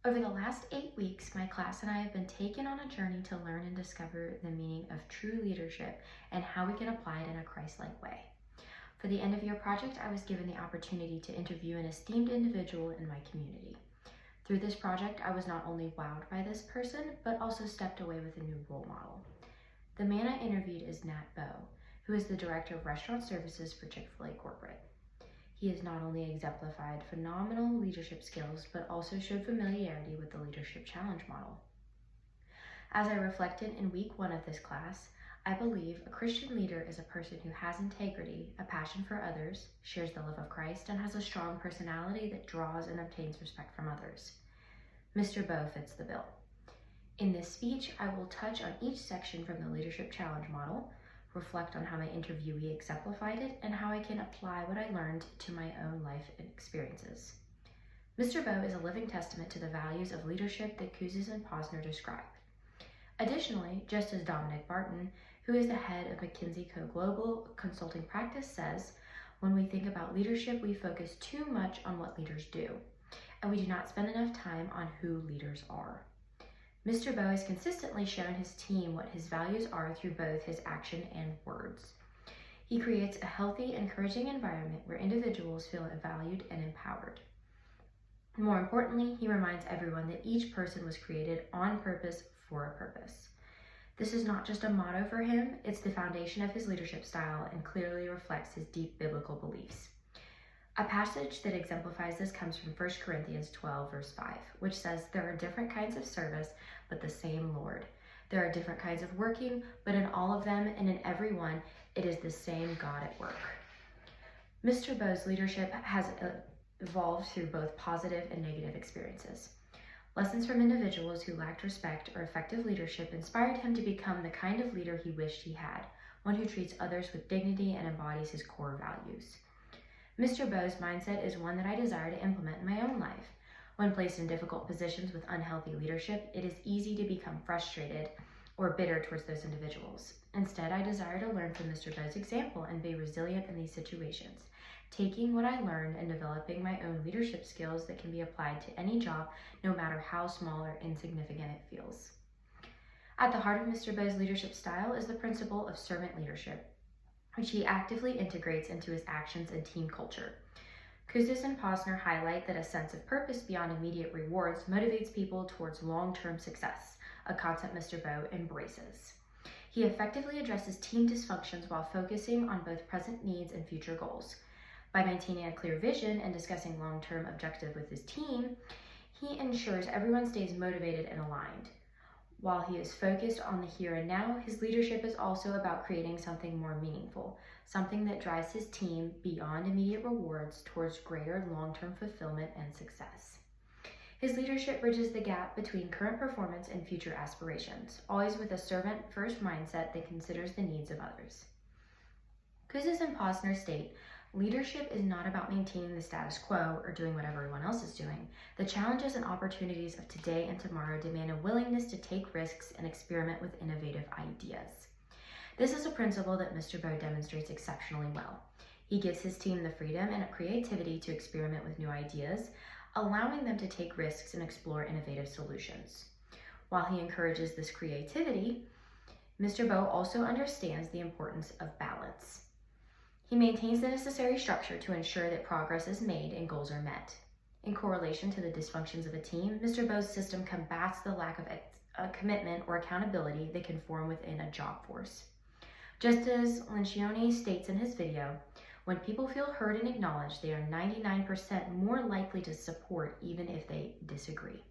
Over the last 8 weeks, my class and I have been taken on a journey to learn and discover the meaning of true leadership and how we can apply it in a Christ-like way. For the end of year project, I was given the opportunity to interview an esteemed individual in my community. Through this project, I was not only wowed by this person, but also stepped away with a new role model. The man I interviewed is Nat Bowe, who is the Director of Restaurant Services for Chick-fil-A Corporate. He has not only exemplified phenomenal leadership skills, but also showed familiarity with the Leadership Challenge model. As I reflected in week 1 of this class, I believe a Christian leader is a person who has integrity, a passion for others, shares the love of Christ, and has a strong personality that draws and obtains respect from others. Mr. Bowe fits the bill. In this speech, I will touch on each section from the Leadership Challenge model, reflect on how my interviewee exemplified it, and how I can apply what I learned to my own life and experiences. Mr. Bowe is a living testament to the values of leadership that Kouzes and Posner describe. Additionally, just as Dominic Barton, who is the head of McKinsey & Co. Global Consulting Practice, says, when we think about leadership, we focus too much on what leaders do, and we do not spend enough time on who leaders are. Mr. Bowe has consistently shown his team what his values are through both his action and words. He creates a healthy, encouraging environment where individuals feel valued and empowered. More importantly, he reminds everyone that each person was created on purpose for a purpose. This is not just a motto for him, it's the foundation of his leadership style and clearly reflects his deep biblical beliefs. A passage that exemplifies this comes from 1 Corinthians 12, verse 5, which says, "There are different kinds of service, but the same Lord. There are different kinds of working, but in all of them and in every one, it is the same God at work." Mr. Bowe's leadership has evolved through both positive and negative experiences. Lessons from individuals who lacked respect or effective leadership inspired him to become the kind of leader he wished he had, one who treats others with dignity and embodies his core values. Mr. Bowe's mindset is one that I desire to implement in my own life. When placed in difficult positions with unhealthy leadership, it is easy to become frustrated or bitter towards those individuals. Instead, I desire to learn from Mr. Bowe's example and be resilient in these situations, taking what I learned and developing my own leadership skills that can be applied to any job, no matter how small or insignificant it feels. At the heart of Mr. Bowe's leadership style is the principle of servant leadership, which he actively integrates into his actions and team culture. Kouzes and Posner highlight that a sense of purpose beyond immediate rewards motivates people towards long-term success, a concept Mr. Bowe embraces. He effectively addresses team dysfunctions while focusing on both present needs and future goals. By maintaining a clear vision and discussing long-term objectives with his team, he ensures everyone stays motivated and aligned. While he is focused on the here and now, his leadership is also about creating something more meaningful, something that drives his team beyond immediate rewards towards greater long-term fulfillment and success. His leadership bridges the gap between current performance and future aspirations, always with a servant-first mindset that considers the needs of others. Kouzes and Posner state, leadership is not about maintaining the status quo or doing what everyone else is doing. The challenges and opportunities of today and tomorrow demand a willingness to take risks and experiment with innovative ideas. This is a principle that Mr. Bowe demonstrates exceptionally well. He gives his team the freedom and creativity to experiment with new ideas, allowing them to take risks and explore innovative solutions. While he encourages this creativity, Mr. Bowe also understands the importance of balance. He maintains the necessary structure to ensure that progress is made and goals are met. In correlation to the dysfunctions of a team, Mr. Bowe's system combats the lack of commitment or accountability that can form within a job force. Just as Lencioni states in his video, when people feel heard and acknowledged, they are 99% more likely to support even if they disagree.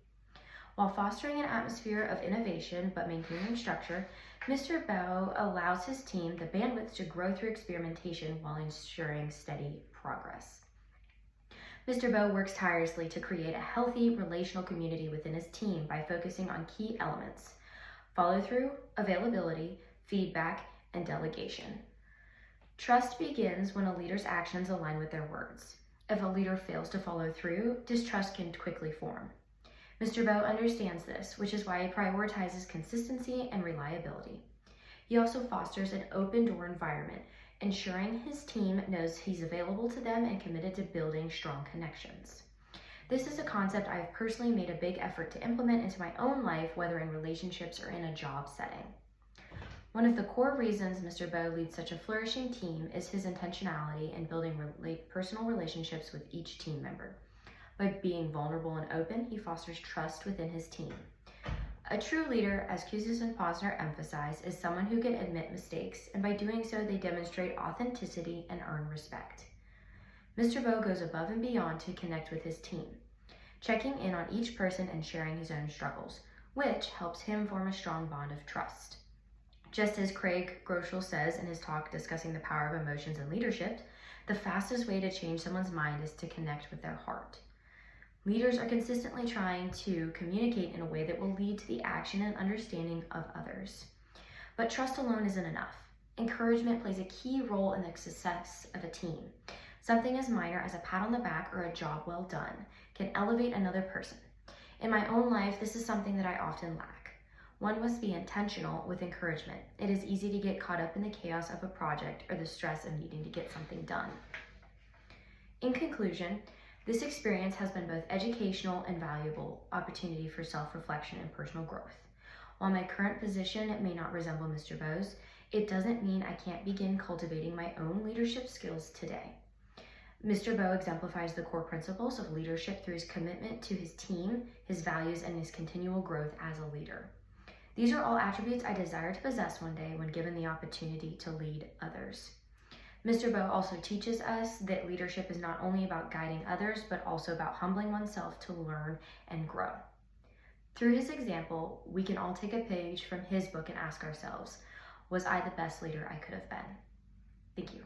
While fostering an atmosphere of innovation but maintaining structure, Mr. Bowe allows his team the bandwidth to grow through experimentation while ensuring steady progress. Mr. Bowe works tirelessly to create a healthy relational community within his team by focusing on key elements: follow-through, availability, feedback, and delegation. Trust begins when a leader's actions align with their words. If a leader fails to follow through, distrust can quickly form. Mr. Bowe understands this, which is why he prioritizes consistency and reliability. He also fosters an open-door environment, ensuring his team knows he's available to them and committed to building strong connections. This is a concept I have personally made a big effort to implement into my own life, whether in relationships or in a job setting. One of the core reasons Mr. Bow leads such a flourishing team is his intentionality in building personal relationships with each team member. By being vulnerable and open, he fosters trust within his team. A true leader, as Kouzes and Posner emphasize, is someone who can admit mistakes, and by doing so, they demonstrate authenticity and earn respect. Mr. Bow goes above and beyond to connect with his team, checking in on each person and sharing his own struggles, which helps him form a strong bond of trust. Just as Craig Groeschel says in his talk discussing the power of emotions and leadership, the fastest way to change someone's mind is to connect with their heart. Leaders are consistently trying to communicate in a way that will lead to the action and understanding of others. But trust alone isn't enough. Encouragement plays a key role in the success of a team. Something as minor as a pat on the back or a job well done can elevate another person. In my own life, this is something that I often lack. One must be intentional with encouragement. It is easy to get caught up in the chaos of a project or the stress of needing to get something done. In conclusion, this experience has been both educational and valuable opportunity for self-reflection and personal growth. While my current position may not resemble Mr. Bow's, it doesn't mean I can't begin cultivating my own leadership skills today. Mr. Bow exemplifies the core principles of leadership through his commitment to his team, his values, and his continual growth as a leader. These are all attributes I desire to possess one day when given the opportunity to lead others. Mr. Bow also teaches us that leadership is not only about guiding others, but also about humbling oneself to learn and grow. Through his example, we can all take a page from his book and ask ourselves, was I the best leader I could have been? Thank you.